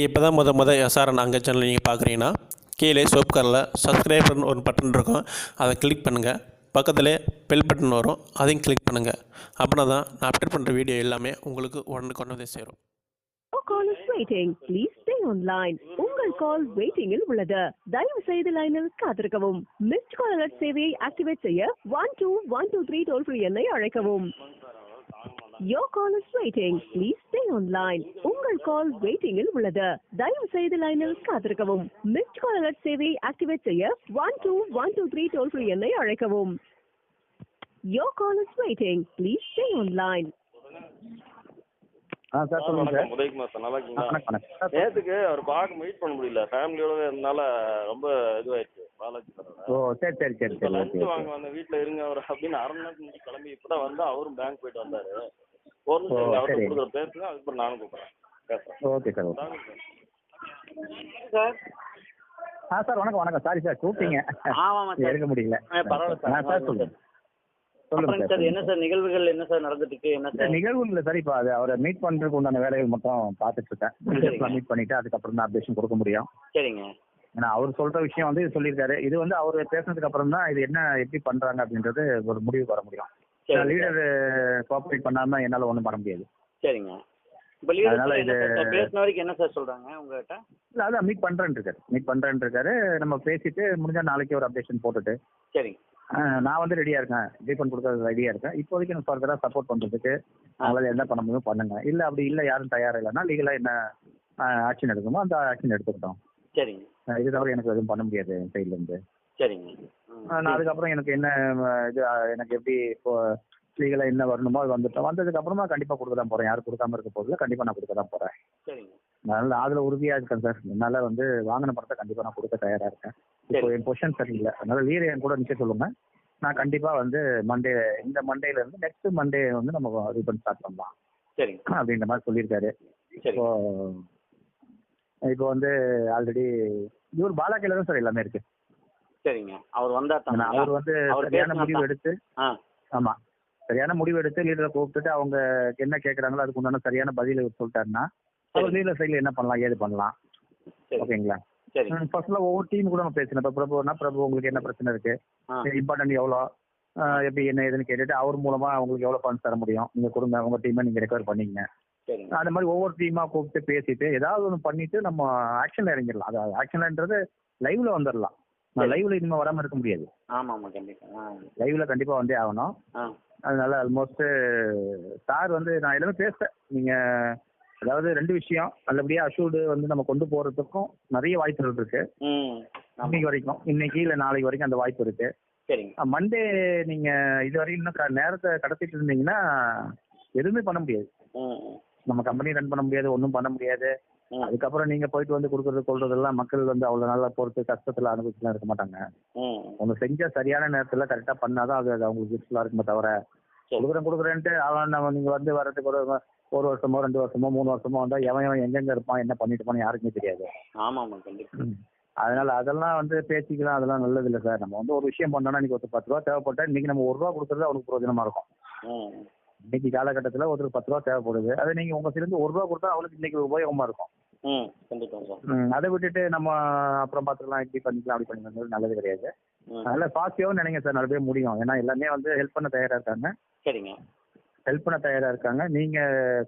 இப்போ தான் எஸ்ஆர்என் அங்க சேனல் நீங்கள் பார்க்குறீங்கன்னா கீழே சோப் கலரில் சப்ஸ்கிரைப்னு ஒரு பட்டன் இருக்கும். அதை கிளிக் பண்ணுங்கள். பக்கத்தில் பெல் பட்டன் வரும், அதையும் கிளிக் பண்ணுங்கள். அப்படின்னா தான் நான் அப்டேட் பண்ணுற வீடியோ எல்லாமே உங்களுக்கு உடனுக்குடனே சேரும். Your call is waiting. Please stay online. உங்கள் கால் வெயிட்டிங்கில் உள்ளது. தயவு செய்து லைனில் காத்திருக்கவும். மிஸ்ட் கால் அலர்ட் சேவையை ஆக்டிவேட் செய்ய 12123 டோல் ஃப்ரீ எண்ணை அழைக்கவும். Your call is waiting. Please stay online. உங்கள் கால் வெயிட்டிங்கில் உள்ளது. தயவு செய்து லைனில் காத்திருக்கவும். மிஸ்ட் கால் அலர்ட் சேவையை ஆக்டிவேட் செய்ய 12123 டோல் ஃப்ரீ எண்ணை அழைக்கவும். Your call is waiting. Please stay online. Sir சொல்லுங்க சார். உதயகுமார் சார், நல்லா இருக்கீங்களா? வணக்கம் சார். நேற்றுக்கு அவர் பார்க்க மீட் பண்ண முடியல, ஃபேமிலியோட இருந்தனால ரொம்ப இதுவாயிடுச்சு பாலாஜி சாரோட. ஓ சரி சரி சரி இப்போ சரி லஞ்சு ஓகே வாங்க வந்த வீட்டில் இருங்க அவர் அப்படின்னு அரை மணி நேரத்துக்கு முன்னாடி கிளம்பி இப்போ தான் வந்து அவரும் பேங்க் போயிட்டு வந்தார். ஒரு நிமிஷம் ஓ, அவர்கிட்ட சரி. கொடுக்குற பேசுங்க, அதுக்கப்புறம் நானும் கூப்பிட்றேன் பேசுகிறேன். Okay sir okay. Sir sir வணக்கம் வணக்கம். சாரி சார் கூப்பிட்டீங்க, ஆமாம் சார். எடுக்க முடியல. பரவாயில்ல சார். சார் சொல்லுங்க அப்புறம் சொல்லுங்க சார் சார். என்ன சார் நிகழ்வுகள் என்ன சார் நடந்துட்டு இருக்கு? என்ன சார் நிகழ்வு இல்லை சார். இப்போ அது அவரை மீட் பண்ணுறதுக்கு உண்டான வேலைகள் மட்டும் பார்த்துட்டு இருக்கேன். சரிங்க. மீட் பண்ணிட்டு அதுக்கப்புறம் தான் அப்டேஷன் கொடுக்க முடியும். சரிங்க ஏன்னா அவர் சொல்ற விஷயம் வந்து இது சொல்லியிருக்காரு. இது வந்து அவர் பேசுனதுக்கு அப்புறம் தான் இது என்ன எப்படி பண்றாங்க அப்படின்றது ஒரு முடிவுக்கு வர முடியும். சரிங்க லீடர் கோஆப்ரேட் பண்ணாம என்னால ஒன்றும் பண்ண முடியாது. சரிங்க. இப்போ அதனால லீடர் என்ன சார் பேசின வரைக்கும் என்ன சார் சொல்றாங்க உங்ககிட்ட? இல்லை அதான் மீட் பண்றேன்னு இருக்காரு. நம்ம பேசிட்டு முடிஞ்சா நாளைக்கு ஒரு அப்டேஷன் போட்டுட்டு சரிங்க நான் வந்து ரெடியா இருக்கேன், ரீஃபண்ட் கொடுக்கறது ரெடியா இருக்கேன். இப்போதைக்கு எனக்கு ஃபர்தரா சப்போர்ட் பண்றதுக்கு அவங்களால என்ன பண்ண முடியும் பண்ணுங்க. இல்ல அப்படி இல்லை யாரும் தயாரா இல்லைன்னா லீகலா என்ன ஆக்ஷன் எடுக்கணுமோ அந்த ஆக்ஷன் எடுத்துக்கிட்டோம். சரிங்க இது தவிர எனக்கு எதுவும் பண்ண முடியாது என் சைட்ல இருந்து. சரிங்க நான் அதுக்கப்புறம் எனக்கு என்ன இது எனக்கு எப்படி இப்போ லீகலா என்ன வரணுமோ அது வந்துட்டோம். வந்ததுக்கு அப்புறமா கண்டிப்பா கொடுக்க தான் போறேன். யாரும் கொடுக்காம இருக்க போறதுல கண்டிப்பா நான் கொடுக்க தான் போறேன். சரிங்க அதனால அதுல உறுதியா இருக்கேன் சார். என்னால வந்து வாங்கின பணத்தை கண்டிப்பா நான் கொடுக்க தயாரா இருக்கேன். இப்போ என் பொசிஷன் சரியில்லை, அதனால லீடர் என் கூட நிக்க சொல்லுங்க. நான் கண்டிப்பா வந்து இந்த மண்டேல இருந்து நெக்ஸ்ட் மண்டே வந்து நம்ம ரீஃபண்ட் ஸ்டார்ட் பண்ணலாம் சரிங்க அப்படின்ற மாதிரி சொல்லியிருக்காரு. இப்போ இப்போ வந்து ஆல்ரெடி இவர் பாலா கையில தான் சார் எல்லாமே இருக்கு. சரிங்க. அவர் வந்தா ஏன்னா அவர் வந்து சரியான முடிவு எடுத்து ஆமா சரியான முடிவு எடுத்து லீடரை கூப்பிட்டுட்டு அவங்க என்ன கேட்கறாங்களோ அதுக்கு உண்டான சரியான பதில சொல்லிட்டாருன்னா அவர் லீடர் சைட்ல என்ன பண்ணலாம் ஏது பண்ணலாம். ஓகேங்களா? ஃபர்ஸ்ட்ல ஒவ்வொரு டீம் கூட நம்ம பேசணும். இப்போ பிரபு உங்களுக்கு என்ன பிரச்சனை இருக்கு, இம்பார்ட்டன்ட் எவ்வளோ, எப்படி என்ன ஏதுன்னு கேட்டுட்டு அவர் மூலமா அவங்களுக்கு எவ்வளவு ஃபண்ட்ஸ் தர முடியும் நீங்க கொடுங்க, உங்க டீமை நீங்க ரெக்கவர் பண்ணிக்கங்க. அந்த மாதிரி ஒவ்வொரு டீமா கூப்பிட்டு பேசிட்டு ஏதாவது ஒன்று பண்ணிட்டு நம்ம ஆக்ஷன்ல இறங்கிடலாம். அது ஆக்ஷன்லன்றது லைவ்ல வந்துடலாம். லைவ்ல இனிமே வராம இருக்க முடியாது. ஆமா ஆமா கண்டிப்பா லைவ்ல கண்டிப்பா வந்தே ஆகணும். அதனால ஆல்மோஸ்ட் சார் வந்து நான் எல்லாமே பேசுறேன். நீங்க அதாவது ரெண்டு விஷயம் நல்லபடியா அஷூர்டு வந்து நம்ம கொண்டு போறதுக்கும் நிறைய வாய்ப்புகள் இருக்கு. இன்னைக்கு இல்ல நாளைக்கு வரைக்கும் அந்த வாய்ப்பு இருக்கு. மண்டே நீங்க இது வரைக்கும் இன்னும் நேரத்தை கடத்திட்டு இருந்தீங்கன்னா எதுவுமே பண்ண முடியாது. நம்ம கம்பெனி ரன் பண்ண முடியாது, ஒன்றும் பண்ண முடியாது. அதுக்கப்புறம் நீங்க போயிட்டு வந்து கொடுக்கறது கொள்றதெல்லாம் மக்கள் வந்து அவ்வளவு நல்லா பொறுத்து கஷ்டத்துல அனுபவிச்சுலாம் இருக்க மாட்டாங்க. அவங்க செஞ்ச சரியான நேரத்துல கரெக்டா பண்ணாதான் அது அவங்களுக்கு யூஸ்ஃபுல்லா இருக்குமே தவிர கொடுக்குறேன்ட்டு அவன் நீங்க வந்து வர்றதுக்கு ஒரு வருஷமோ 2 வருஷமோ 3 வருஷமோ வந்தா எவன் எங்கெங்க இருப்பான் என்ன பண்ணிட்டு இருப்பான் யாருக்குமே தெரியாது. அதனால அதெல்லாம் வந்து பேசிக்கலாம், அதெல்லாம் நல்லது இல்லை சார். நம்ம வந்து ஒரு விஷயம் பண்ணோம்னா இன்னைக்கு ஒரு 10 ரூபா தேவைப்பட்டா இன்னைக்கு நம்ம 1 ரூபா கொடுக்கறது அவனுக்கு பிரயோஜனமா இருக்கும். இன்னைக்கு காலகட்டத்துல ஒருத்தருக்கு 10 ரூபா தேவைப்படுது, அதை நீங்க உங்க சேர்ந்து 1 ரூபா கொடுத்தா அவனுக்கு இன்னைக்கு உபயோகமா இருக்கும். அதை விட்டுட்டு நம்ம அப்புறம் பாத்துக்கலாம் இப்படி பண்ணிக்கலாம் அப்படி பண்ணிக்கலாம் நல்லது கிடையாது. அதனால பாசிட்டிவாவும் நினைங்க சார், நல்லபடியா முடியும். ஏன்னா எல்லாமே வந்து ஹெல்ப் பண்ண தயாரா இருக்காங்க. நீங்க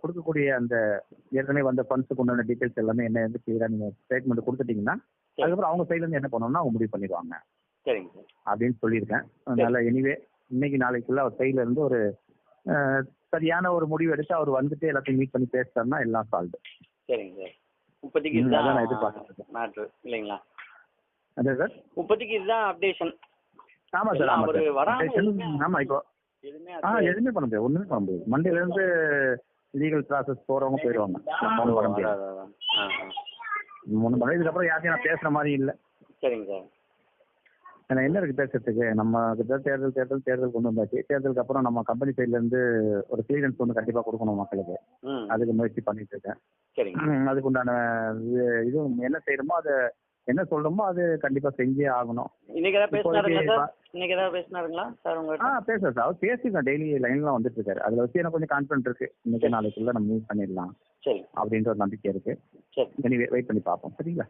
கொடுக்கக்கூடிய அந்த ஏற்கனவே வந்த ஃபண்ட்ஸுக்கு உண்டான டீடைல்ஸ் எல்லாமே என்ன வந்து கிளியரா நீங்க ஸ்டேட்மெண்ட் கொடுத்துட்டீங்கன்னா அதுக்கப்புறம் அவங்க சைட்ல இருந்து என்ன பண்ணணும்னா அவங்க முடிவு பண்ணிடுவாங்க அப்படின்னு சொல்லியிருக்கேன். அதனால எனிவே இன்னைக்கு நாளைக்குள்ள அவர் சைட்ல இருந்து ஒரு சரியான ஒரு முடிவு எடுத்து அவர் வந்துட்டு எல்லாத்தையும் மீட் பண்ணி பேசுறாருன்னா எல்லாம் சால்வ். இப்போதைக்கு இதுதான் மேட்ரு இல்லைங்களா? அதே சார் இப்போதைக்கு இதுதான் அப்டேஷன். ஆமா சார். ஆமா இப்போ எதுவுமே பண்ண முடியாது, ஒண்ணுமே பண்ண முடியாது. மண்டேல இருந்து லீகல் ப்ராசஸ் போறவங்க போயிடுவாங்க. பண்ண முடியாது. 3 மணி இதுக்கப்புறம் யாரையும் நான் பேசுற மாதிரி இல்லை. சரிங்க சார். ஏன்னா என்ன இருக்கு பேசுறதுக்கு, நம்ம தேர்தல் கொண்டு வந்தாச்சு. தேர்தலுக்கு அப்புறம் நம்ம கம்பெனி சைட்ல இருந்து ஒரு கிளியரன்ஸ் ஒன்று கண்டிப்பா கொடுக்கணும் மக்களுக்கு. அதுக்கு முயற்சி பண்ணிட்டு இருக்கேன். அதுக்கு உண்டான இதுவும் என்ன செய்யணுமோ அதை என்ன சொல்றோமோ அது கண்டிப்பா செஞ்சே ஆகணும். இன்னைக்கு ஏதாவது பேசினாருங்களா இப்போதைக்கு சார்? இன்னைக்கு ஏதாவது பேசினாருங்களா சார் உங்கள்கிட்ட? பேசுறேன் சார். அவர் பேசிருக்கேன், டெய்லி லைன்லாம் வந்துட்டு இருக்காரு. அதுல வச்சு எனக்கு கொஞ்சம் கான்ஃபிடன்ட் இருக்கு, இன்னைக்கு நாளைக்குள்ள நம்ம மூவ் பண்ணிடலாம் சரி அப்படின்ற ஒரு நம்பிக்கை இருக்கு. சரி இனி வெயிட் பண்ணி பார்ப்போம். சரிங்களா?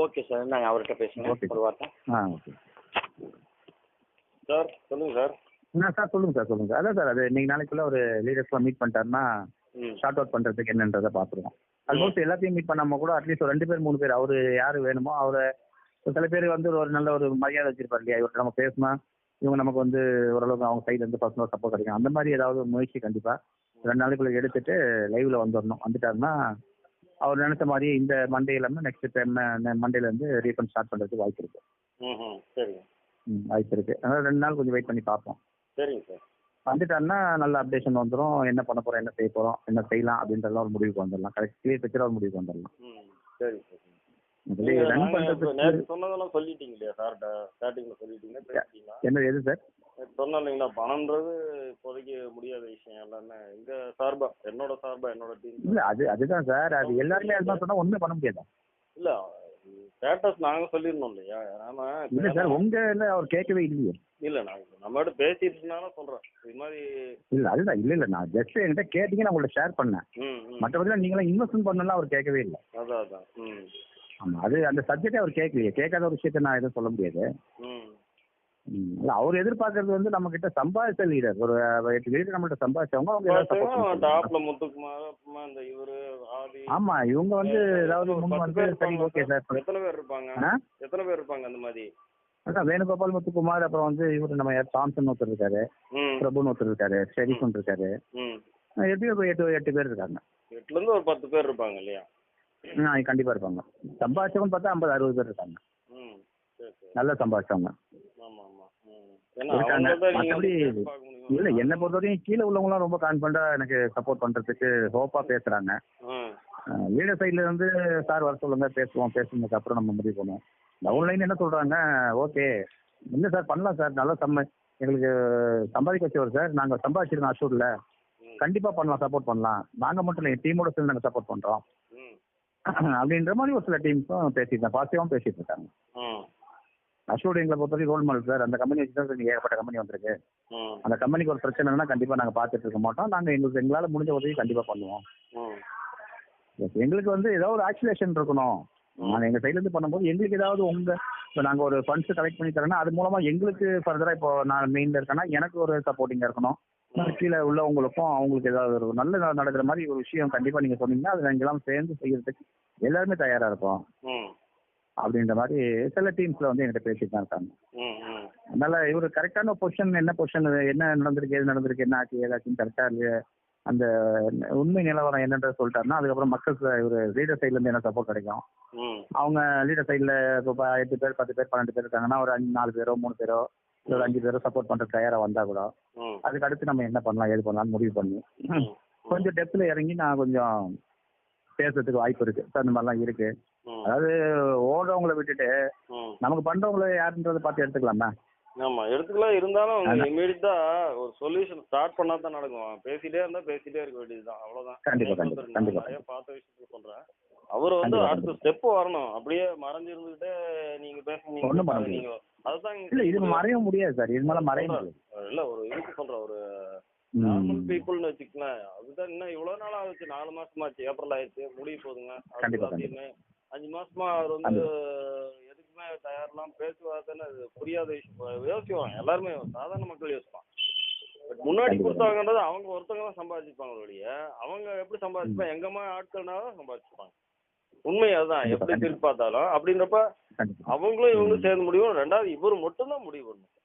ஓகே சார், நாங்கள் அவர்கிட்ட பேசுங்க ஓகே ஒரு வார்த்தை. ஓகே சார் சொல்லுங்க சார். சார் சொல்லுங்க சார், சொல்லுங்க சார். அதான் சார், அது இன்னைக்கு நாளைக்குள்ள ஒரு லீடர்ஸ்லாம் மீட் பண்ணிட்டாருன்னா ம் ஷார்ட் அவுட் பண்றதுக்கு என்னன்றதை பார்த்துருவோம். ஆல்மோஸ்ட் எல்லாத்தையும் மீட் பண்ணாம கூட அட்லீஸ்ட் ஒரு 2 பேர் 3 பேர் அவரு யாரு வேணுமோ அவரை, சில பேர் வந்து ஒரு நல்ல ஒரு மரியாதை வச்சிருப்பாரு இல்லையா, இவர்கிட்ட நம்ம பேசினா இவங்க நமக்கு வந்து ஓரளவுக்கு அவங்க சைட்ல இருந்து பர்சனல் சப்போர்ட் கிடைக்கும். அந்த மாதிரி ஏதாவது ஒரு முயற்சி கண்டிப்பா 2 நாளைக்குள்ள எடுத்துட்டு லைவ்ல வந்துடணும். வந்துட்டாருன்னா அவர் நினைச்ச மாதிரி இந்த மண்டே இல்லாமல் நெக்ஸ்ட் டைம் மண்டேல இருந்து ரீஃபண்ட் ஸ்டார்ட் பண்றதுக்கு வாய்ப்பு இருக்கு. சரிங்க வாய்ப்பு இருக்கு. அதனால 2 நாள் கொஞ்சம் வெயிட் பண்ணி பார்ப்போம். சரிங்க சார். வந்துட்டாருன்னா நல்ல அப்டேஷன் வந்துடும். என்ன பண்ண போறோம், என்ன செய்ய போறோம், என்ன செய்யலாம் அப்படின்றலாம் ஒரு முடிவுக்கு வந்துடலாம். கரெக்ட் கிளியர் பிக்சரா ஒரு முடிவுக்கு வந்துடலாம். சரிங்க சார். ரன் நேற்று பண்றதுக்கு சொன்னதெல்லாம் சொல்லிட்டீங்க இல்லையா சார்கிட்ட? ஸ்டார்டிங்ல சொல்லிட்டீங்க, பேசிட்டீங்களா? என்ன எது சார்? சொன்னேன் இல்லைங்களா, பணம்ன்றது இப்போதைக்கு முடியாத விஷயம் எல்லாமே எங்க சார்பா, என்னோட சார்பா, என்னோட டீம். இல்ல அதுதான் சார், அது எல்லாருமே அதுதான் சொன்னா ஒண்ணுமே பண்ண முடியாது. இல்ல ஸ்டேட்டஸ் நாங்க சொல்லிருந்தோம் இல்லையா, நாம இல்ல சார், உங்க அவர் கேட்கவே இல்லையே. இல்ல நான் நம்மகிட்ட பேசிட்டுனால சொல்றேன் இது மாதிரி. இல்ல அதுதான், இல்ல நான் ஜஸ்ட் என்கிட்ட கேட்டீங்க, நான் உங்கள்ட்ட ஷேர் பண்ணேன். மற்றபடி நீங்களாம் இன்வெஸ்ட்மெண்ட் பண்ணலாம் அவர் கேட்கவே இல்லை. அதான் ஆமா, அது அந்த சப்ஜெக்டே அவர் கேட்கலையே. கேட்காத ஒரு விஷயத்த நான் எதுவும் சொல்ல முடியாது. இல்ல அவர் எதிர்பார்க்கறது வந்து நம்ம கிட்ட சம்பாதிச்ச லீடர், ஒரு 8 லீடர் நம்மகிட்ட சம்பாதிச்சவங்க அவங்க ஏதாவது support பண்ணுவாங்க. டாப்ல முத்துக்குமார், அப்புறமா இந்த இவரு ஆதி. ஆமா, இவங்க வந்து ஏதாவது முன் வந்து சரி ஓகே சார். எத்தனை பேர் இருப்பாங்க? எத்தனை பேர் இருப்பாங்க அந்த மாதிரி? அதான் வேணுகோபால், முத்துக்குமார், அப்புறம் வந்து இவரு நம்ம தாம்சன் ஒருத்தர் இருக்காரு, பிரபுன்னு ஒருத்தர் இருக்காரு, ஷெரீஃப் இருக்காரு. எப்படியும் ஒரு 8 பேர் இருக்காங்க. 8ல இருந்து ஒரு 10 பேர் இருப்பாங்க இல்லையா? கண்டிப்பா இருப்பாங்க. சம்பாதிச்சவங்க பார்த்தா 50-60 பேர் இருக்காங்க. நல்லா சம்பாதிச்சவங்க இருக்காங்க. மற்றபடி இல்ல, என்னை பொறுத்தவரைக்கும் கீழே உள்ளவங்களாம் ரொம்ப கான்ஃபிடண்டா எனக்கு சப்போர்ட் பண்றதுக்கு ஹோப்பா பேசுறாங்க. லீடர் சைட்ல இருந்து சார் வர சொல்லுங்க, பேசுனதுக்கு அப்புறம் நம்ம முடிவு பண்ணுவோம். டவுன்லைன் என்ன சொல்றாங்க, ஓகே இல்ல சார் பண்ணலாம் சார், நல்லா எங்களுக்கு சம்பாதிக்க வச்சவர் சார், நாங்க சம்பாதிச்சிருக்கோம் அஷூர்ல, கண்டிப்பா பண்ணலாம், சப்போர்ட் பண்ணலாம், நாங்க மட்டும் இல்லை டீமோட சேர்ந்து நாங்க சப்போர்ட் பண்றோம் அப்படின்ற மாதிரி ஒரு சில டீம்ஸும் பேசிட்டு பாசிட்டிவாகவும் பேசிட்டு இருக்காங்க. அஷூர்ட் எங்களை பொறுத்தவரைக்கும் ரோல் மாடல் சார். அந்த கம்பெனி வச்சு தான் ஏகப்பட்ட கம்பெனி வந்திருக்கு. அந்த கம்பெனிக்கு ஒரு பிரச்சனைனா கண்டிப்பா நாங்க பார்த்துட்டு இருக்க மாட்டோம். நாங்க எங்களால முடிஞ்ச உதவி கண்டிப்பா பண்ணுவோம். எங்களுக்கு வந்து ஏதாவது ஒரு ஆக்சுலேஷன் இருக்கணும். நாங்க எங்க சைட்ல இருந்து பண்ணும்போது எங்களுக்கு ஏதாவது இப்போ நாங்க ஒரு ஃபண்ட்ஸ் கலெக்ட் பண்ணி தரோம்னா அது மூலமா எங்களுக்கு ஃபர்தரா, இப்போ நான் மெயின்ல இருக்கேன்னா எனக்கு ஒரு சப்போர்ட்டிங்கா இருக்கணும். கீழே உள்ளவங்களுக்கும் அவங்களுக்கு ஏதாவது ஒரு நல்ல நடக்கிற மாதிரி ஒரு விஷயம் கண்டிப்பா நீங்க சொன்னீங்கன்னா அது எங்கெல்லாம் சேர்ந்து செய்யறதுக்கு எல்லாருமே தயாரா இருக்கும் அப்படின்ற மாதிரி சில டீம்ஸ்ல வந்து என்கிட்ட பேசிட்டு தான் இருக்காங்க. அதனால இவர் கரெக்டான பொசிஷன், என்ன நடந்திருக்கு, ஏது நடந்திருக்கு, என்ன ஆச்சு ஏதாச்சும் கரெக்டா அந்த உண்மை நிலவரம் என்னன்றத சொல்லிட்டாருன்னா அதுக்கப்புறம் மக்களுக்கு இவர் லீடர் சைட்ல இருந்து என்ன சப்போர்ட் கிடைக்கும். அவங்க லீடர் சைட்ல இப்போ 8 பேர் 10 பேர் 12 பேர் இருக்காங்கன்னா ஒரு 4 பேரோ 3 பேரோ ஒரு 5 பேரோ சப்போர்ட் பண்ற தயாரா வந்தா கூட அதுக்கு அடுத்து நம்ம என்ன பண்ணலாம் ஏது பண்ணலாம்னு முடிவு பண்ணி கொஞ்சம் டெப்த்ல இறங்கி நான் கொஞ்சம் பேசுறதுக்கு வாய்ப்பு இருக்கு சார். இந்த மாதிரிலாம் இருக்கு. அதாவது ஓடுறவங்களை விட்டுட்டு நமக்கு பண்றவங்கள யாருன்றதை பார்த்து எடுத்துக்கலாமா? ஆமா எடுத்துக்கலாம். இருந்தாலும் இமீடியட்டா ஒரு சொல்யூஷன் ஸ்டார்ட் பண்ணா தான் நடக்கும். பேசிட்டே இருக்க வேண்டியதுதான், அவ்வளவுதான். கண்டிப்பா நிறைய பார்த்த விஷயத்துக்கு சொல்றேன். அவர் வந்து அடுத்த ஸ்டெப் வரணும். அப்படியே மறைஞ்சு இருந்துகிட்டே நீங்க பேசுனீங்க அதுதான் இல்ல, இது மறைய முடியாது சார். இது மேல மறைய முடியாது. இல்ல ஒரு இதுக்கு சொல்றேன், ஒரு நார்மல் பீப்புள்னு வச்சுக்கலாம். அதுதான் இன்னும் இவ்வளவு நாள் ஆச்சு, 4 மாசமாச்சு, ஏப்ரல் ஆயிடுச்சு, முடிய போகுதுங்க. 5 மாசமா அவர் வந்து எதுக்குமே தயாரெல்லாம் பேசுவாருன்னு புரியாத விஷயம் யோசிப்பான். எல்லாருமே சாதாரண மக்கள் யோசிப்பான். முன்னாடி கொடுத்தாங்கன்றது அவங்க ஒருத்தவங்க தான் சம்பாதிச்சுப்பாங்க ஒழிய அவங்க எப்படி சம்பாதிச்சுப்பாங்க, எங்கம்மா ஆட்கள்னாலும் சம்பாதிச்சுப்பாங்க. உண்மை அதுதான் எப்படி திருப்பி பார்த்தாலும். அப்படின்றப்ப அவங்களும் இவங்களும் சேர்ந்து முடிவு. 2வது இவர் மட்டும்தான் முடிவு பண்ணணும்.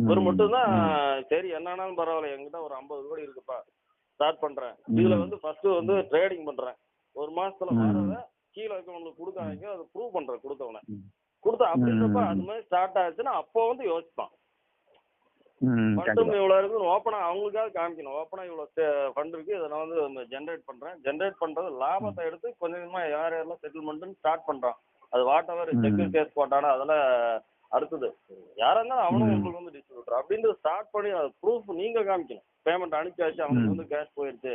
இவர் மட்டும்தான் சரி என்னன்னாலும் பரவாயில்ல, என்கிட்ட ஒரு 50 கோடி இருக்குப்பா, ஸ்டார்ட் பண்றேன், இதுல வந்து ஃபர்ஸ்ட் வந்து ட்ரேடிங் பண்றேன், 1 மாசத்துல வரத கீழே இருக்கவங்களுக்கு கொடுக்காங்க, அதை ப்ரூவ் பண்றேன் கொடுத்தவன கொடுத்தா அப்படின்றப்ப அது மாதிரி ஸ்டார்ட் ஆச்சுன்னா அப்போ வந்து யோசிப்பான். ஃபண்டும் இவ்வளவு இருக்குன்னு ஓப்பனா அவங்களுக்காக காமிக்கணும். ஓப்பனா இவ்வளவு ஃபண்ட் இருக்கு, இதை நான் வந்து ஜென்ரேட் பண்றது லாபத்தை எடுத்து கொஞ்சம் கொஞ்சமா யாரெல்லாம் செட்டில்மெண்ட்னு ஸ்டார்ட் பண்றான். அது வாட் எவர் செக்யூர் கேஸ் போட்டானா அதெல்லாம் அடுத்தது யாரா இருந்தாலும் அவனும் உங்களுக்கு வந்து டிஸ்ட்ரிபியூட்டர் அப்படின்னு ஸ்டார்ட் பண்ணி அது ப்ரூஃப் நீங்க காமிக்கணும். பேமெண்ட் அனுப்பிச்சாச்சு, அவனுக்கு வந்து கேஷ் போயிடுச்சு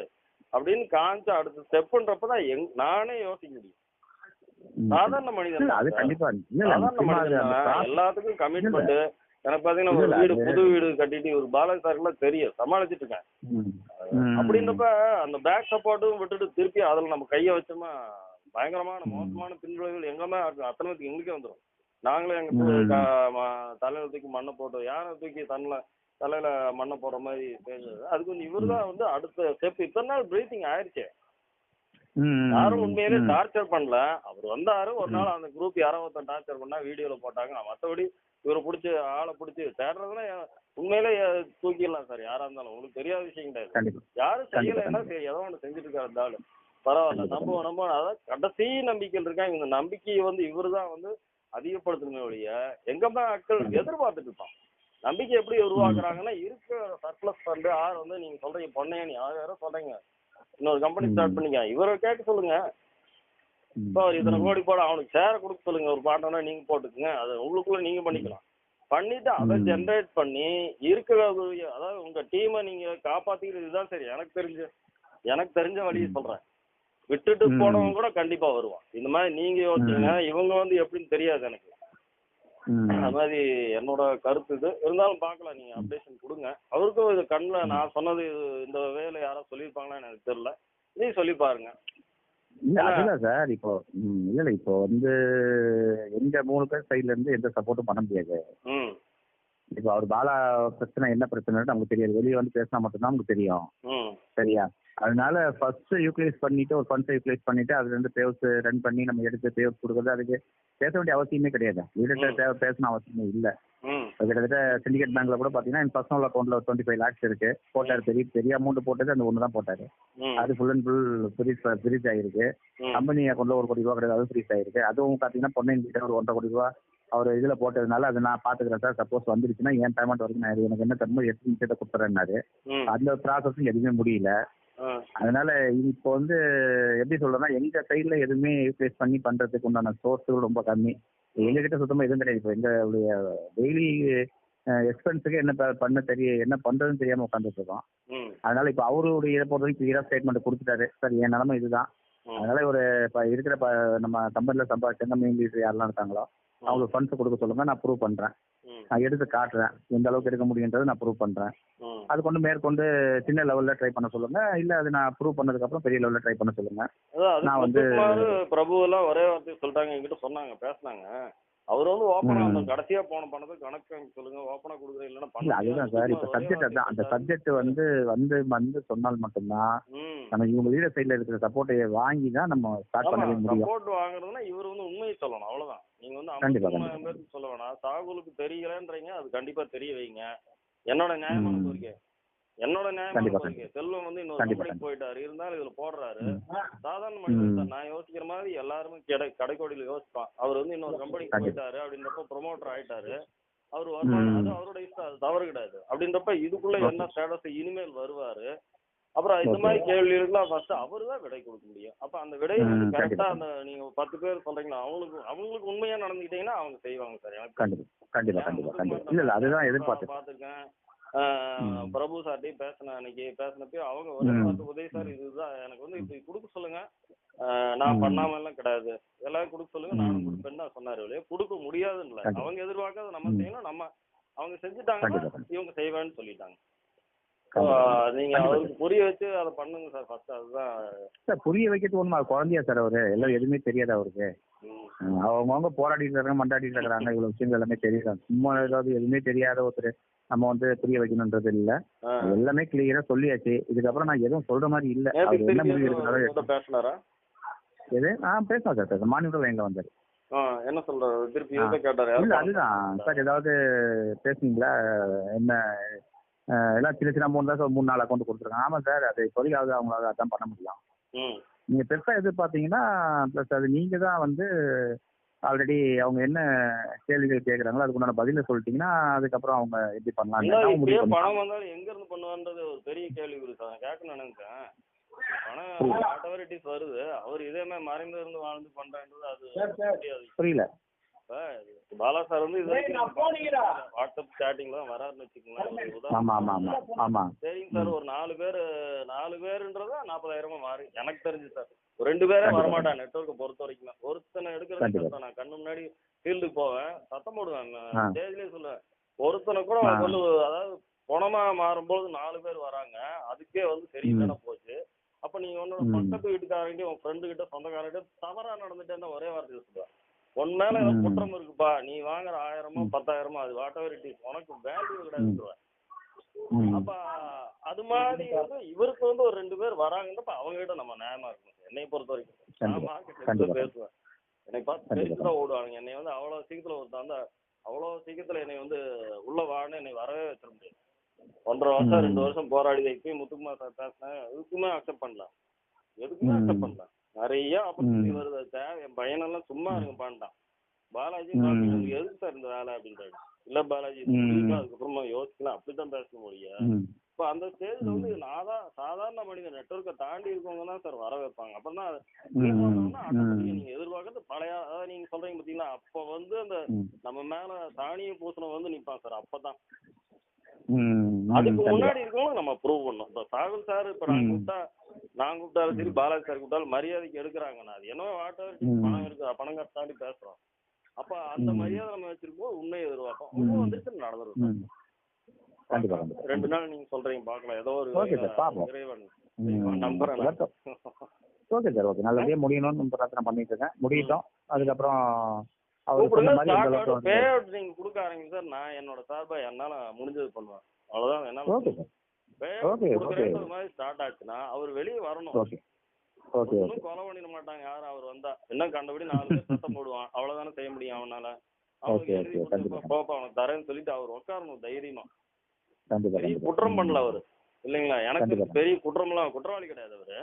அப்படின்னு காமிச்சு அடுத்த ஸ்டெப்ன்றப்பதான் நானே யோசிக்க முடியும். சாதாரண மனிதன் இல்ல, தான் அது சார். கண்டிப்பா இல்ல சாதாரண நிச்சயமா அது மனிதன் அந்த தான். process- எல்லாத்துக்கும் இல்ல கமிட்மெண்ட். எனக்கு பாத்தீங்கன்னா இல்ல ஒரு இல்ல வீடு, அது புது வீடு கட்டிட்டு ஒரு பாலாஜி சாருக்குலாம் தெரியும், சமாளிச்சிட்டு இருக்கேன். ம், ம், அப்படின்றப்ப அந்த பேக் சப்போர்ட்டும் விட்டுட்டு திருப்பி அதுல நம்ம கையை வச்சோமா பயங்கரமான ம், மோசமான பின்விளைவுகள் எங்கேயுமே அத்தனைக்கு எங்களுக்கே வந்துடும். நாங்களே எங்க ம், தலையில தூக்கி மண்ணை போட்டோம், யாரை தூக்கி தலையில மண்ணை போடுற மாதிரி பேசுறது. அதுக்கு வந்து இவர் தான் வந்து அடுத்த ஸ்டெப். இத்தனை நாள் பிரீத்திங் ஆயிடுச்சு, ம், யாரும் உண்மையிலே ம், டார்ச்சர் பண்ணல. அவர் வந்தாரு ஒரு ம், நாள், அந்த குரூப் யாரோ ஒருத்தன் டார்ச்சர் பண்ணா வீடியோல போட்டாங்க. மற்றபடி இவரை பிடிச்சி ஆளை பிடிச்சி தேடுறதுன்னா உண்மையிலே தூக்கிடலாம் சார், யாரா இருந்தாலும். உங்களுக்கு தெரியாத விஷயம் கிடையாது. கண்டிப்பா யாரும் கண்டிப்பா செய்யலைன்னா கண்டிப்பா சரி, ஏதோ ஒன்று செஞ்சுட்டு இருக்காரு அந்த ஆளு, பரவாயில்ல, கண்டிப்பா நம்ம நம்ம அதாவது கடைசி நம்பிக்கையில் இருக்காங்க. இந்த நம்பிக்கையை வந்து இவரு தான் வந்து அதிகப்படுத்தணுமே ஒழிய எங்கம்மா ஆட்கள் கண்டிப்பா எதிர்பார்த்துட்டு இருப்பான். நம்பிக்கை எப்படி ம், உருவாக்குறாங்கன்னா, இருக்கிற சர்ப்ளஸ் ஃபண்டு வந்து நீங்க சொல்றீங்க பொன்னையன் யாரோ சொல்றீங்க, இன்னொரு கம்பெனி ஸ்டார்ட் ம், பண்ணிக்க, இவரை கேட்க சொல்லுங்க. ம், இப்போ ஒரு இத்தனை ம், கோடி போட அவனுக்கு சேர கொடுக்க சொல்லுங்க, ஒரு பார்ட்னரா நீங்க போட்டுக்குங்க, அது உங்களுக்குள்ள நீங்க பண்ணிக்கலாம். பண்ணிட்டு அதை ம், ஜென்ரேட் பண்ணி இருக்கிற அதாவது உங்க டீமை நீங்க காப்பாத்திக்கிறது. இதுதான் சரி. எனக்கு தெரிஞ்ச வழியை ம், சொல்றேன். விட்டுட்டு ம், போனவங்க கூட கண்டிப்பா வருவான். இந்த மாதிரி நீங்க யோசிச்சீங்க, இவங்க வந்து எப்படின்னு தெரியாது எனக்கு. ம், அது மாதிரி என்னோட கருத்து இது. இருந்தாலும் பார்க்கலாம், நீங்க அப்டேஷன் கொடுங்க. அவருக்கும் இது கண்ணில் நான் சொன்னது இந்த வேலை யாரோ சொல்லியிருப்பாங்களா எனக்கு தெரியல, நீ சொல்லி பாருங்க. இல்ல ஏன்னா அதுதான் சார் இப்போ இல்ல இல்ல இப்போ வந்து எங்க 3 பேர் சைடுல இருந்து எந்த சப்போர்ட்டும் பண்ண முடியாது. ம் இப்போ அவர் பாலா பிரச்சனை என்ன பிரச்சனைன்னு நமக்கு தெரியாது, வெளியே வந்து பேசினா மட்டும்தான் நமக்கு தெரியும். ம் சரியா? அதனால ஃபர்ஸ்ட் யூட்டிலைஸ் பண்ணிட்டு ஒரு ஃபண்ட்ஸை யூட்டிலைஸ் பண்ணிட்டு அதுல இருந்து பேவ்ஸ் ரன் பண்ணி நம்ம எடுத்து பேவ்ஸ் கொடுக்குறது, அதுக்கு பேச வேண்டிய அவசியமே கிடையாது. லீடர்கிட்ட பேசணும் அவசியமே இல்லை. ம் கிட்டத்தட்ட சிண்டிகேட் பேங்க்ல கூட பாத்தீங்கன்னா என் பர்சனல் அக்கௌண்ட்ல 25 lakhs இருக்கு. போட்டாரு, பெரிய பெரிய அமௌண்ட் போட்டது அந்த ஒன்று தான் போட்டாரு. ம் அது ஃபுல் அண்ட் ஃபுல் ஃப்ரீஸ் ஆயிருக்கு. ம் கம்பெனி அக்கௌண்ட்ல 1 கோடி ரூபா கிடையாது, அது ஃப்ரீஸ் ஆயிருக்கு. அதுவும் பாத்தீங்கன்னா பொன்னையன் கிட்ட ஒரு 1.5 கோடி ரூபா அவர் இதுல போட்டதுனால அதை நான் பாத்துக்கிறேன் சார், சப்போஸ் வந்துருச்சுன்னா என் பேமெண்ட் வரைக்கும் நான் எனக்கு என்ன தரமோ 8 நிமிஷத்தை கொடுத்துறேன்னாரு. ம் அந்த ப்ராசஸும் எதுவுமே முடியல. ஆ அதனால இப்போ வந்து எப்படி சொல்றேன்னா எங்க சைட்ல எதுவுமே யூட்டிலைஸ் பண்ணி பண்றதுக்கு உண்டான சோர்ஸுகள் ரொம்ப கம்மி. எங்ககிட்ட சுத்தமா எதுவும் கிடையாது. இப்போ எங்களுடைய டெய்லி எக்ஸ்பென்ஸுக்கு என்ன பண்றதுன்னு தெரியாம உட்காந்துட்டு இருக்கோம். ம் அதனால இப்போ அவருடைய இதை பொறுத்த வரைக்கும் கிளியரா ஸ்டேட்மெண்ட் கொடுத்துட்டாரு, சார் என் நிலைமை இதுதான். ம் அதனால ஒரு இப்போ இருக்கிற நம்ம கம்பெனில சம்பாதிச்சவங்க மெயின் லீடர் யாரெல்லாம் இருக்காங்களோ அவங்களுக்கு ஃபண்ட்ஸ் கொடுக்க சொல்லுங்க, நான் ப்ரூவ் பண்றேன், ம் நான் எடுத்து காட்டுறேன், எந்த அளவுக்கு எடுக்க முடியுன்றதை நான் ப்ரூவ் பண்றேன். ம் அது கொண்டு மேற்கொண்டு சின்ன லெவல்ல ட்ரை பண்ண சொல்லுங்க, இல்ல அது நான் ப்ரூவ் பண்ணதுக்கு அப்புறம் பெரிய லெவல்ல ட்ரை பண்ண சொல்லுங்க. அதான் அது நான் வந்து முத்துக்குமார் பிரபு எல்லாம் ஒரே வார்த்தை சொல்லிட்டாங்க, என்கிட்ட சொன்னாங்க, பேசினாங்க. அவர் வந்து ஓப்பனா அந்த ம், கடைசியா போன பணத்தை கணக்கு எனக்கு சொல்லுங்க, ஓப்பனா கொடுக்குறேன், இல்லைன்னா பண்ண இல்ல முடியாது. அதுதான் சார். இப்போ முத்துக்குமார் ஒரே சப்ஜெக்ட் வார்த்தை அதான், அந்த சொல்லிட்டாரு. சப்ஜெக்ட் வந்து வந்து வந்து சொன்னால் மட்டும்தான் ம் நம்ம இவங்க லீடர் சைட்ல இருக்கிற சப்போர்ட்டை வாங்கி தான் நம்ம ஸ்டார்ட் ஆமா, பண்ணவே முடியும். சப்போர்ட் வாங்குறதுன்னா இவர் வந்து உண்மையை சொல்லணும், அவ்வளவுதான். நீங்க வந்து கண்டிப்பா 53,000 கண்டிப்பா. பேருக்கு சொல்ல வேணாம். சாகுலுக்கு தெரியலன்றீங்க, அது கண்டிப்பா தெரிய வைங்க. என்னோட நியாயமான ம், கோரிக்கை, என்னோட நியாயமான கண்டிப்பா கோரிக்கை. கண்டிப்பா செல்வம் வந்து இன்னொரு கண்டிப்பா கம்பெனிக்கு போயிட்டாரு, இருந்தாலும் இதுல போடுறாரு. ம், சாதாரண மனிதன் ம், சார், நான் யோசிக்கிற மாதிரி எல்லாருமே கடைக்கோடியில யோசிப்பான். அவர் வந்து இன்னொரு கம்பெனிக்கு கண்டிப்பா. போயிட்டாரு அப்படின்றப்ப ப்ரொமோட்டர் ஆயிட்டாரு, அவர் வருவாரு, அது ம், அவரோட இஷ்டம், அது தவறு கிடையாது. அப்படின்றப்ப இதுக்குள்ள ஓகே என்ன ஸ்டேட்டஸ் இனிமேல் வருவாரு. அப்புறம் இந்த ஓகே மாதிரி கேள்விகளுக்குலாம் ஃபர்ஸ்ட் அவரு தான் விடை கொடுக்க முடியும். அப்ப அந்த விடையை வந்து ம், கரெக்டா கண்டிப்பா அந்த நீங்க 10 பேர் சொல்றீங்களா, அவங்களுக்கு உண்மையா நடந்துக்கிட்டீங்கன்னா அவங்க செய்வாங்க சார், எனக்கு தெரிஞ்சு. கண்டிப்பா கண்டிப்பா ஏன் கண்டிப்பா கண்டிப்பா. முத்துக்குமார்ட்ட இல்ல இல்ல நான் அதுதான் நேரா எதிர்பார்த்தேன். பார்த்துருக்கேன். ம், பிரபு சார்ட்டையும் பேசினேன், அன்னைக்கு பேசினப்போ அவங்க ஒரே ம், வார்த்தை, உதய் சார் ம், இதுதான் எனக்கு வந்து ம், இப்படி கொடுக்க சொல்லுங்க, நான் ம், பண்ணாம எல்லாம் கிடையாது, எல்லாரும் கொடுக்க சொல்லுங்க, நானும் ம், கொடுப்பேன்னு தான் சொன்னாரு. இல்லையா கொடுக்க முடியாதுன்னு இல்லை, கண்டிப்பா. அவங்க எதிர்பார்க்காத நம்ம ம், செய்யணும், அவங்க செஞ்சுட்டாங்கன்னா கண்டிப்பா கண்டிப்பா இவங்க செய்வேன்னு சொல்லிட்டாங்க. கண்டிப்பா கண்டிப்பா நீங்க கண்டிப்பா அவருக்கு சார். புரிய வச்சு அதை பண்ணுங்க சார் ஃபர்ஸ்ட், அதுதான். சார் புரிய வைக்கிறது ஒண்ணுமா, குழந்தையா சார் அவரு, எல்லாம் எதுவுமே தெரியாது அவருக்கு. ம் அவங்கவுங்க போராடிட்டு இருக்காங்க, மண்டாடிட்டு இருக்கிறாங்க, இவ்வளவு விஷயங்கள் எல்லாமே தெரியுது. சும்மா ஏதாவது எதுவுமே தெரியாத ஒருத்தர் நம்ம வந்து புரிய வைக்கணுன்றது இல்ல. ஆ. எல்லாமே கிளியரா சொல்லியாச்சு. இதுக்கப்புறம் நான் எதுவும் சொல்ற மாதிரி இல்ல. நேத்து அவர் என்ன திருப்பி முடிவு எடுக்கிறாரோ உங்கள்ட்ட பேசினாரா? எது பேசலாம் சார். மார்னிங் லைன்ல வந்தாரு. என்ன சொல்றாரு திருப்பி? ஆ. எதை கேட்டாரு? இல்ல அதுதான் சார், ஏதாவது பேசுனீங்களா என்ன, எல்லாம் சின்ன சின்ன அமௌண்ட் தான் சார், 3-4 அக்கௌண்ட் கொடுத்துருக்காங்க. ஆமா சார், அது இப்போதைக்கு அவங்களால அதான் பண்ண முடியும். ம் நீங்க பெருசா எதிர்பார்த்தீங்கன்னா ப்ளஸ் அது நீங்க தான் வந்து ஆல்ரெடி அவங்க என்ன கேள்விகள் கேட்குறாங்களோ அதுக்குண்டான பதில சொல்லிட்டீங்கன்னா அதுக்கப்புறம் அவங்க எப்படி பண்ணலாம்னு அவங்க இப்பயே முடிவு பண்ணுவாங்க. பணம் வந்தாலும் எங்க இருந்து பண்ணுவான்றது ஒரு பெரிய கேள்வி சார். கேட்கணும்னு நினைச்சேன். பணம் ஆட்டோரிட்டிஸ் வருது, அவர் இதே மாதிரி மறைந்து இருந்து வாழ்ந்து பண்றேன்றது அது முடியாது. புரியல இப்போ பாலா சார் வந்து இது வரைக்கும் வாட்ஸ்அப் சேட்டிங்ல தான் வராருன்னு வச்சுக்கோங்களேன். ஆமா ஆமா ஆமா ஆமா. சரிங்க சார், ஒரு 4 பேருன்றதா 40,000 மாறி எனக்கு தெரிஞ்சு சார். ஒரு 2 பேரே வரமாட்டான் நெட்வொர்க்கை பொறுத்த வரைக்கும். ஒருத்தனை எடுக்கிறது கஷ்டம். நான் கண்ணு முன்னாடி ஃபீல்டுக்கு போவேன், சத்தம் போடுவேன், ஸ்டேஜ்லேயே சொல்லுவேன். ஒருத்தனை கூட வந்து அதாவது பணமா மாறும்போது 4 பேர் வராங்க, அதுக்கே வந்து சரியில்லைன்னா போச்சு. அப்ப நீங்க உன்னோட பக்கத்து வீட்டுக்காரங்கிட்ட, உன் ஃப்ரெண்டு கிட்ட, சொந்தக்காரங்கிட்ட தவறா நடந்துட்டேன்னா ஒரே வார்த்தையில் சொல்லுவேன், உன் மேல ஏதோ குற்றம் இருக்குப்பா, நீ வாங்குற 1000மோ 10,000மோ அது வாட் எவர் இட் இஸ், உனக்கு வேல்யூ கிடையாதுன்னு. அப்ப அது மாதிரி வந்து இவருக்கு வந்து ஒரு 2 பேர் வராங்கன்றப்ப அவங்க கிட்ட நம்ம நியாயமா இருக்கணும். என்னை பொறுத்த வரைக்கும் நான் மார்க்கெட்ல பேசுவேன், என்னை பார்த்து தெரிஞ்சுதான் ஓடுவானுங்க. என்னை வந்து அவ்வளவு சீக்கிரத்துல ஒருத்தன் வந்து அவ்வளவு சீக்கிரத்துல என்னை வந்து உள்ள வான்னு என்னை வரவே வச்சிட முடியாது. 1.5 வருஷம் 2 வருஷம் போராடி இப்பயும் முத்துக்குமார் சார் பேசினேன், எதுக்குமே அக்செப்ட் பண்ணல, எதுக்குமே அக்செப்ட் பண்ணல. நிறைய ஆப்பர்ச்சுனிட்டி வருது, என் பையனெல்லாம் சும்மா இருக்குப்பான்ட்டான். பாலாஜி எதுக்கு சார் இந்த வேலை அப்படின்றாரு. இல்ல பாலாஜி அதுக்கப்புறமா யோசிக்கலாம், அப்படித்தான் பேச முடியும். இப்ப அந்த ஸ்டேஜ்ல வந்து சாதாரண மனிதன் நெட்வொர்க்கை தாண்டி இருக்கவங்க தான் சார் வர வைப்பாங்க. அப்பதான் நீங்க எதிர்பார்க்கறது பழைய, அதாவது நீங்க சொல்றீங்க பாத்தீங்களா, அப்ப வந்து அந்த நம்ம மேல தானிய பூசணம் வந்து நிப்பான் சார். அப்பதான் அதுக்கு முன்னாடி இருக்கவங்க நம்ம ப்ரூவ் பண்ணோம். இப்ப சாகுல் சார் இப்ப நான் கூப்பிட்டாலும் சரி, பாலாஜி சார் கூப்பிட்டாலும் மரியாதைக்கு எடுக்கிறாங்கண்ணா. அது என்ன வாட்டர் பணம் இருக்கு, பணம் காசு தாண்டி பேசுறோம். அப்ப அந்த மரியாதை நம்ம வச்சிருக்கோம், உண்மையை எதிர்பார்ப்போம். உண்மை வந்துட்டு நடந்துரும். 2 நாள் நீங்க சொல்றீங்க பாக்கலாம், ஏதோ ஒரு இறைவன் நம்புறேன். ஓகே சார், ஓகே, நல்லபடியா முடியணும்னு பிரார்த்தனை பண்ணிட்டு இருக்கேன். முடியட்டும், அதுக்கப்புறம் பே அவுட் நீங்க கொடுக்க ஆரம்பிங்க சார். நான் என்னோட சார்பா என்னால முடிஞ்சது பண்ணுவேன், அவ்வளவுதான். என்னால பே அவுட் கொடுக்குறது மாதிரி ஸ்டார்ட் ஆச்சுன்னா அவர் வெளியே வரணும். ஒன்னும் கொலை பண்ணிட மாட்டாங்க யாரும். அவர் வந்தா என்ன கண்டபடி 4 பேர் சத்தம் போடுவான், அவ்வளவுதானே செய்ய முடியும் அவனால. அவனுக்கு எழுதி போப்பா அவனுக்கு தரேன்னு சொல்லிட்டு அவர் உட்காரணும் தைரியமா. பெரிய குற்றம் பண்ணல அவரு, இல்லைங்களா? எனக்கு பெரிய குற்றம்லாம், குற்றவாளி கிடையாது அவரு.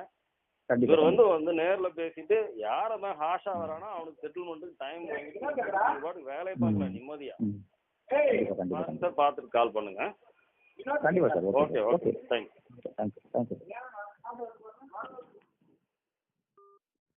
இவர் வந்து நேர்ல பேசிட்டு யாரதான் ஹாஷா வரானோ அவனுக்கு செட்டில்மெண்ட்டுக்கு டைம் வாங்கிட்டு வேலையை பார்க்கலாம் நிம்மதியா. சார் பார்த்துட்டு கால் பண்ணுங்க. கண்டிப்பா சார். Okay okay, thank you.